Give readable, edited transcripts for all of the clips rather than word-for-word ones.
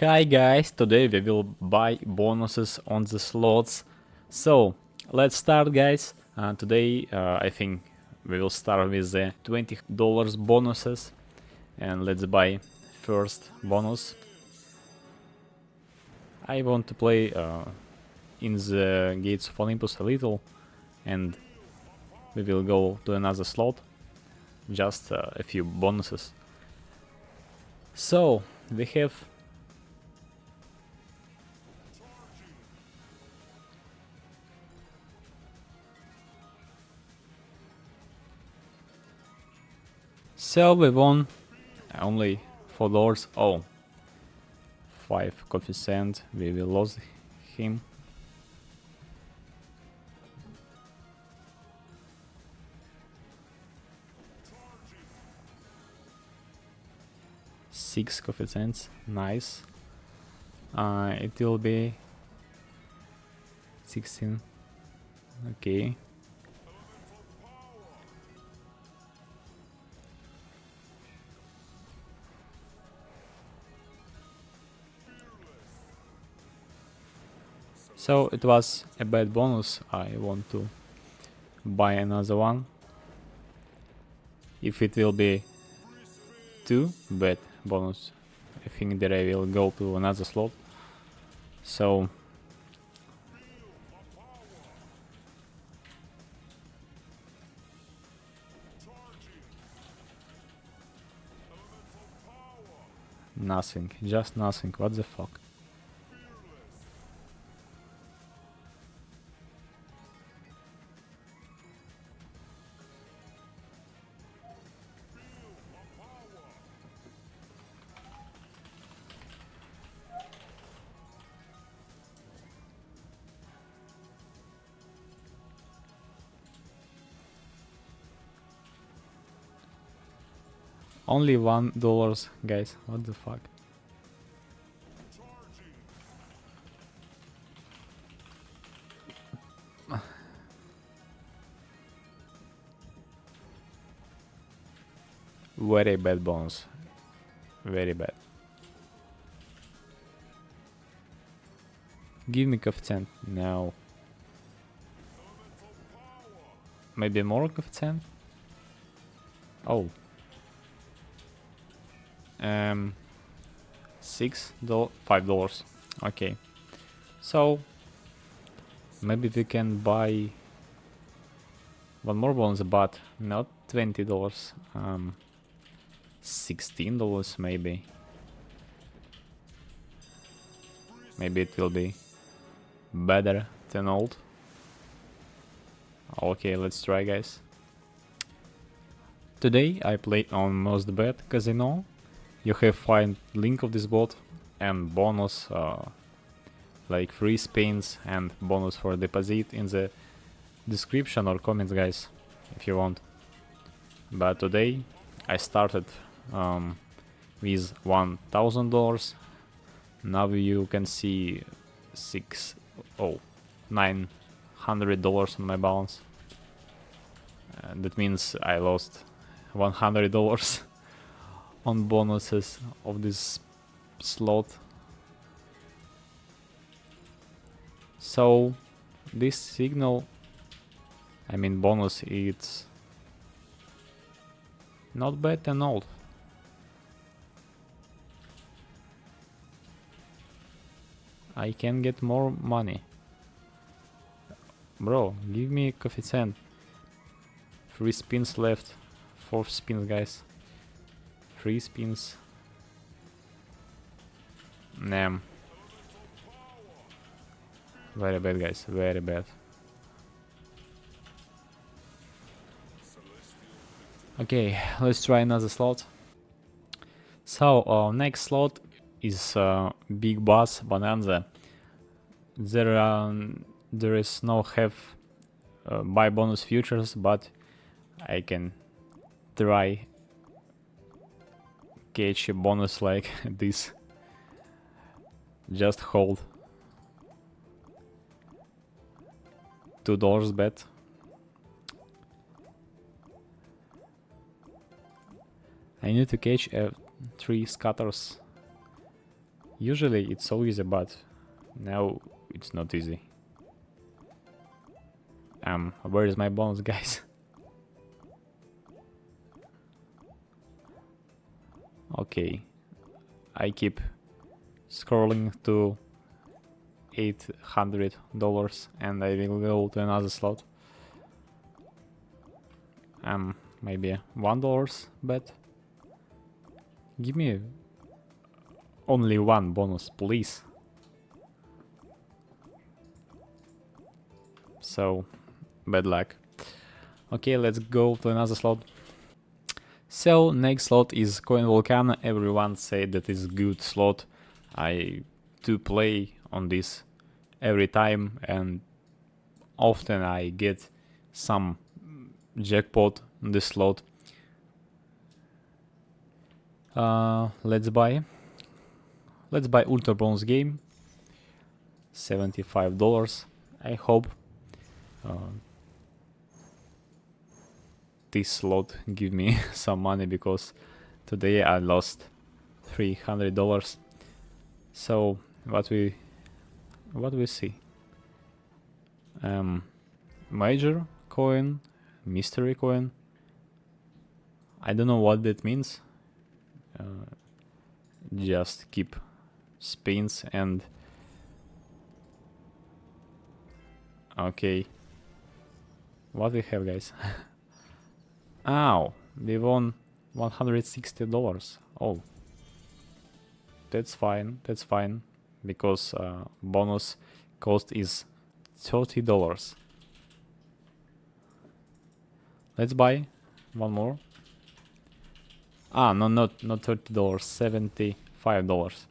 Hi guys, today we will buy bonuses on the slots. So let's start guys. Today I think we will start with the $20 bonuses and let's buy first bonus. I want to play in the Gates of Olympus a little and we will go to another slot. Just a few bonuses. So we have we won only $4. Oh, 5 coefficient. We will lose him. Six coefficients. Nice. It will be 16. Okay. So it was a bad bonus. I want to buy another one. If it will be 2 bad bonus, I think that I will go to another slot. So nothing, just nothing. What the fuck? Only $1, guys. What the fuck? Very bad bonus. Very bad. Give me coefficient. No. Maybe more coefficient? Oh. $5. Okay. So maybe we can buy one more bonus, but not $20. $16 maybe. Maybe it will be better than old. Okay, let's try, guys. Today I played on Most Bet Casino. You have find link of this bot and bonus like free spins and bonus for deposit in the description or comments, guys, if you want. But today I started with $1,000. Now you can see $900 on my balance. That means I lost $100 on bonuses of this slot. So this signal, I mean bonus, it's not bad and old. I can get more money. Bro, give me a coefficient. 3 spins left. 4 spins, guys. 3 spins. Nah. Very bad, guys. Very bad. Okay, let's try another slot. So, next slot is Big Boss Bonanza. There is no have buy bonus futures, but I can try catch a bonus like this. Just hold $2 bet. I need to catch 3 scatters. Usually it's so easy, but now it's not easy. Where is my bonus, guys? Okay, I keep scrolling to $800 and I will go to another slot. Maybe $1 bet. Give me only one bonus, please. So, bad luck. Okay, let's go to another slot. So, next slot is Coin Volcano. Everyone said that is good slot. I do play on this every time and often I get some jackpot on this slot. Let's buy Ultra Bronze game. $75. I hope this slot give me some money because today I lost $300. So what we see? Major coin, mystery coin. I don't know what that means. Just keep spins and okay. What we have, guys? Ow, we won $160. Oh, that's fine. That's fine because bonus cost is $30. Let's buy one more. No, not $30, $75.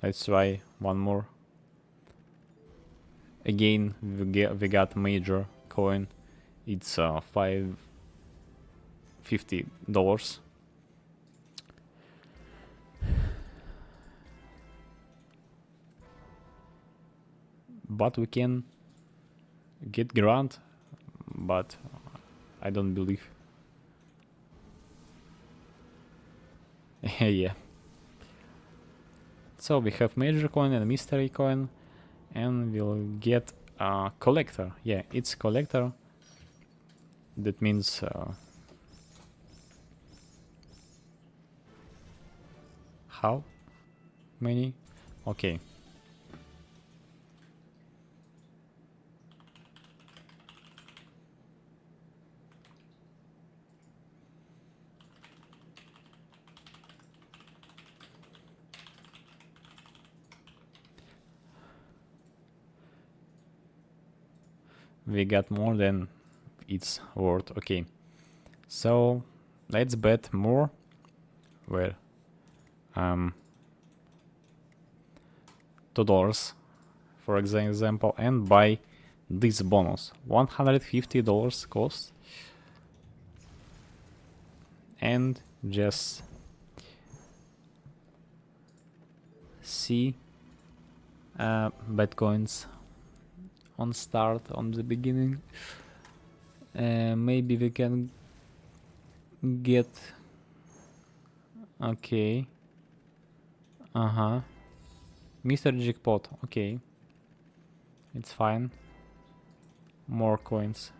Let's try one more. Again, we got major coin. It's $50. But we can get grant, but I don't believe. Yeah. So we have major coin and mystery coin, and we'll get a collector. Yeah, it's collector. That means how many? Okay. We got more than it's worth. Okay, so let's bet more. Where $2 for example, and buy this bonus. $150 cost, and just see bitcoins on start on the beginning. Maybe we can get okay. Mr. Jackpot. Okay, it's fine. More coins.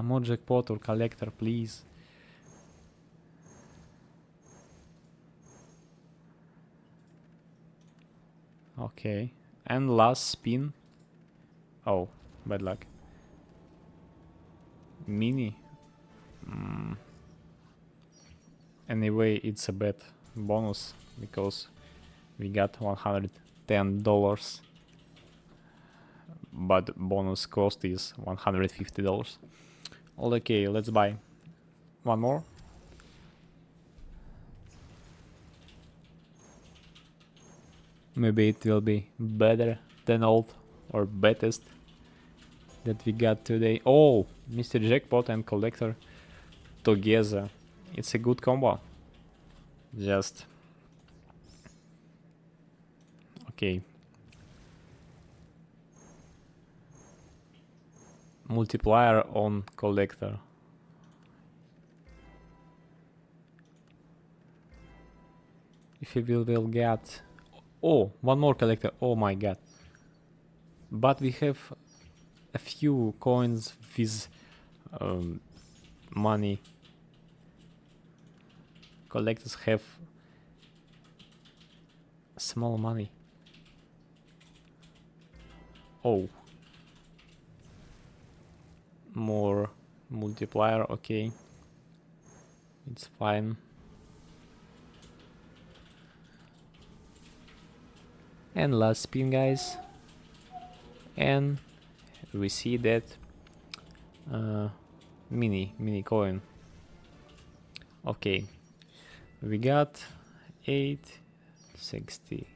More jackpot or collector, please. Okay, and last spin. Oh, bad luck. Mini. Anyway, it's a bet bonus because we got $110, but bonus cost is $150. Okay, let's buy one more. Maybe it will be better than old or bettest that we got today. Oh, Mr. Jackpot and Collector together. It's a good combo. Just okay. Multiplier on Collector. If we will get... Oh, one more collector. Oh my god. But we have a few coins with money. Collectors have small money. Oh. More multiplier, okay. It's fine. And last spin, guys. And we see that mini coin. Okay. We got 860.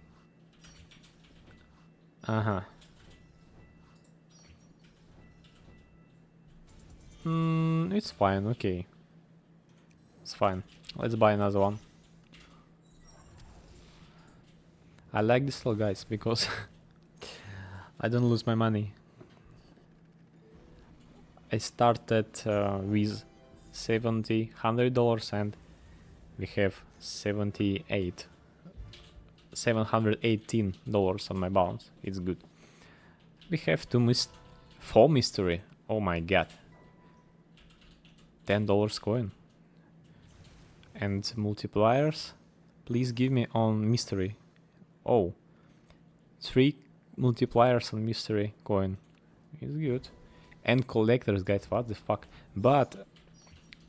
Uh-huh. It's fine, okay. It's fine. Let's buy another one. I like this little guys because I don't lose my money. I started with $718 and we have $718 on my balance. It's good. We have 4 mystery. Oh my god. $10 coin. And multipliers. Please give me on mystery. Oh. 3 multipliers on mystery coin. It's good. And collectors, guys, what the fuck. But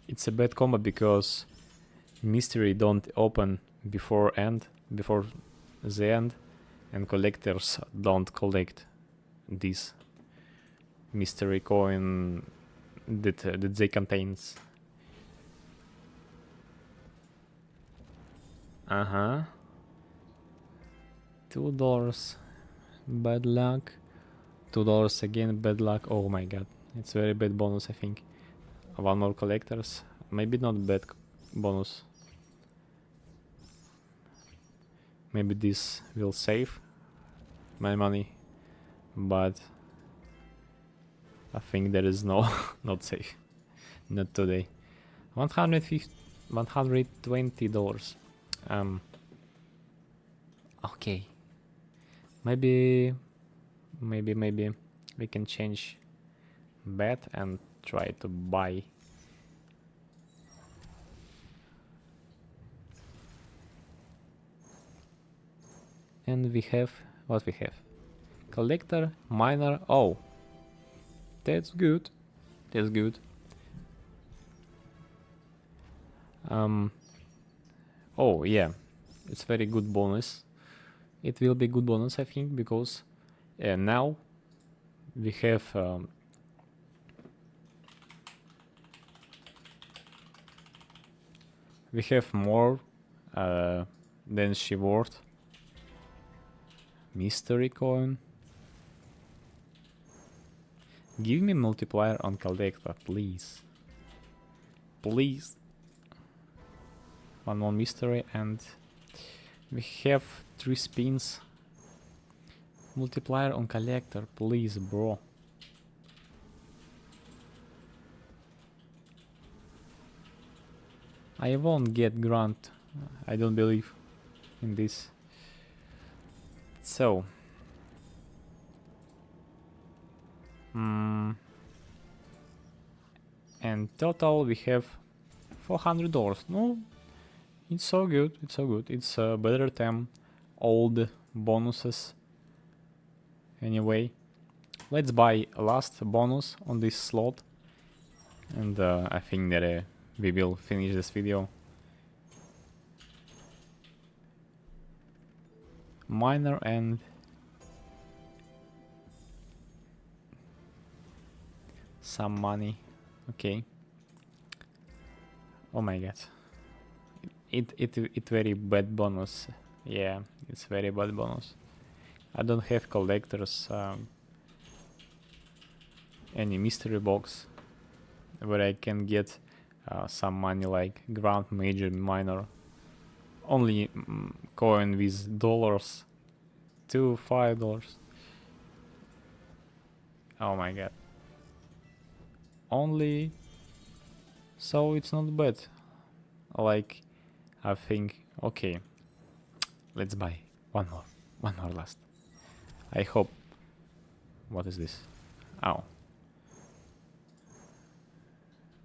it's a bad combo because mystery don't open before the end, and collectors don't collect this mystery coin that they contains. $2. Bad luck. $2 again, bad luck. Oh my god, it's very bad bonus, I think. One more collectors. Maybe not bad bonus. Maybe this will save my money, but I think there is no not safe. Not today. $120. Okay. Maybe we can change bet and try to buy. And we have what we have. Collector, miner. Oh, that's good. That's good. Oh yeah, it's very good bonus. It will be good bonus, I think, because now we have more than she worth. Mystery coin. Give me multiplier on collector, please. Please. One more mystery and we have 3 spins. Multiplier on collector, please, bro. I won't get grant. I don't believe in this. So. And total we have $400. No, it's so good. It's so good. It's better than old bonuses. Anyway, let's buy a last bonus on this slot, and I think that we will finish this video. Miner and some money. Okay. Oh my god. It very bad bonus. Yeah, it's very bad bonus. I don't have collectors. Any mystery box where I can get some money like grand, major, minor. Only coin with dollars. $5. Oh my god. Only. So it's not bad. Like, I think, okay. Let's buy one more last. I hope. What is this? Oh.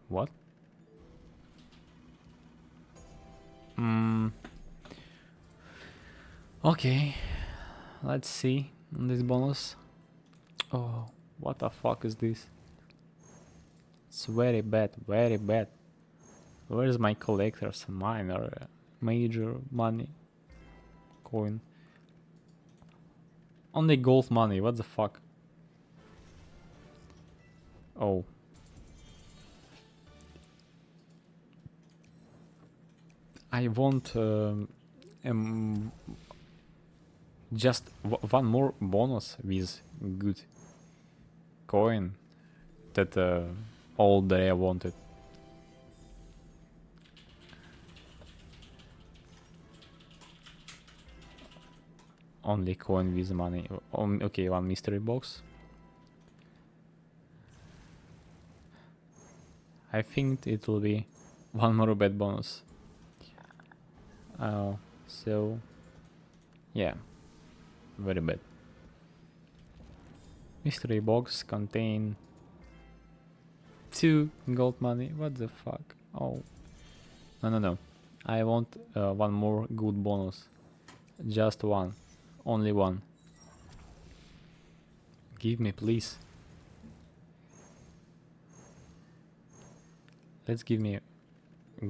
What? Okay. Let's see on this bonus. Oh, what the fuck is this? It's very bad, very bad. Where's my collector's minor major money coin? Only gold money, what the fuck? Oh. I want just one more bonus with good coin that all day I wanted. Only coin with money. Okay, one mystery box. I think it will be one more bad bonus. So yeah, very bad. Mystery box contain 2 gold money. What the fuck? Oh, no. I want one more good bonus. Just one. Only one. Give me, please. Let's give me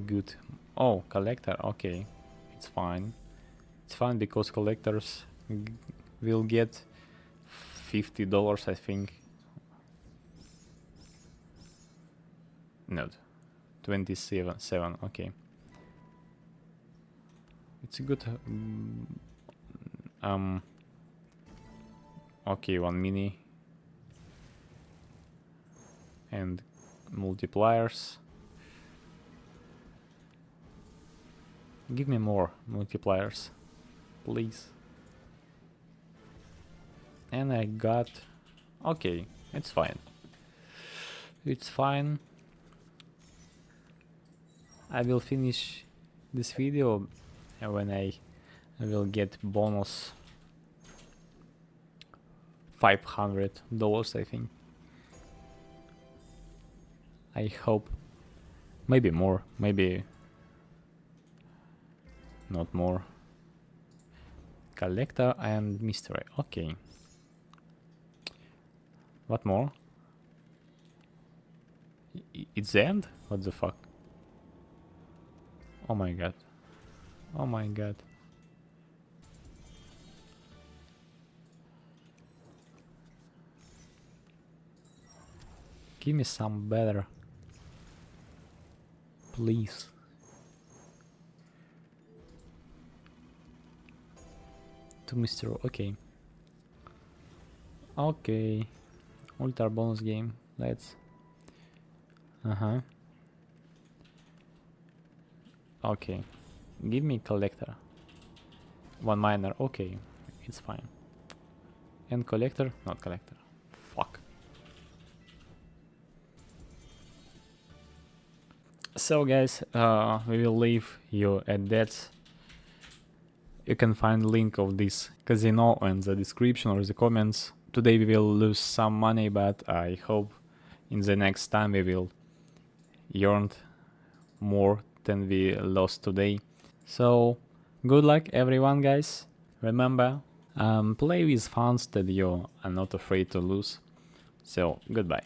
good. Oh, collector. Okay, it's fine. It's fine because collectors will get $50, I think. No, 27. Okay, it's a good. Okay, one mini and multipliers. Give me more multipliers, please. And I got... Okay, it's fine. It's fine. I will finish this video when I will get bonus $500, I think. I hope. Maybe more, maybe not more. Collector and mystery. Okay. What more? It's the end? What the fuck? Oh my god. Oh my god. Give me some better. Please. To Mr. Okay. Okay. Ultra bonus game. Let's. Okay. Give me collector. One miner. Okay. It's fine. And collector? Not collector. Fuck. So guys, we will leave you at that. You can find link of this casino in the description or the comments. Today we will lose some money, but I hope in the next time we will earn more than we lost today. So good luck everyone, guys. Remember, play with funds that you are not afraid to lose. So goodbye.